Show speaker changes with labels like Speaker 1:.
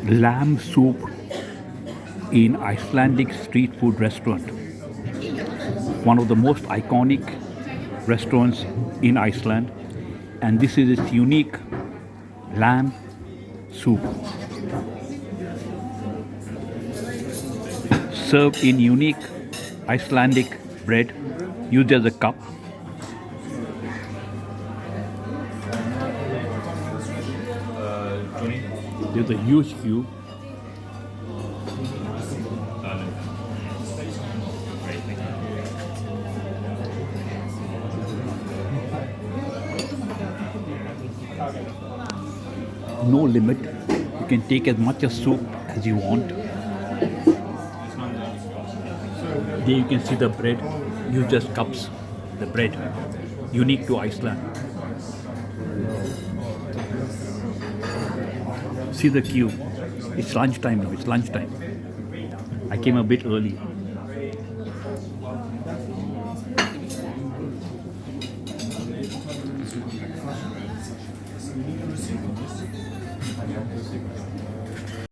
Speaker 1: lamb soup in Icelandic Street Food restaurant, one of the most iconic restaurants in Iceland, and this is its unique lamb soup served in unique Icelandic bread used as a cup. There's a huge queue. No limit. You can take as much of soup as you want. There you can see the bread used as cups. The bread, unique to Iceland. See the queue. It's lunchtime now. It's lunchtime. I came a bit early.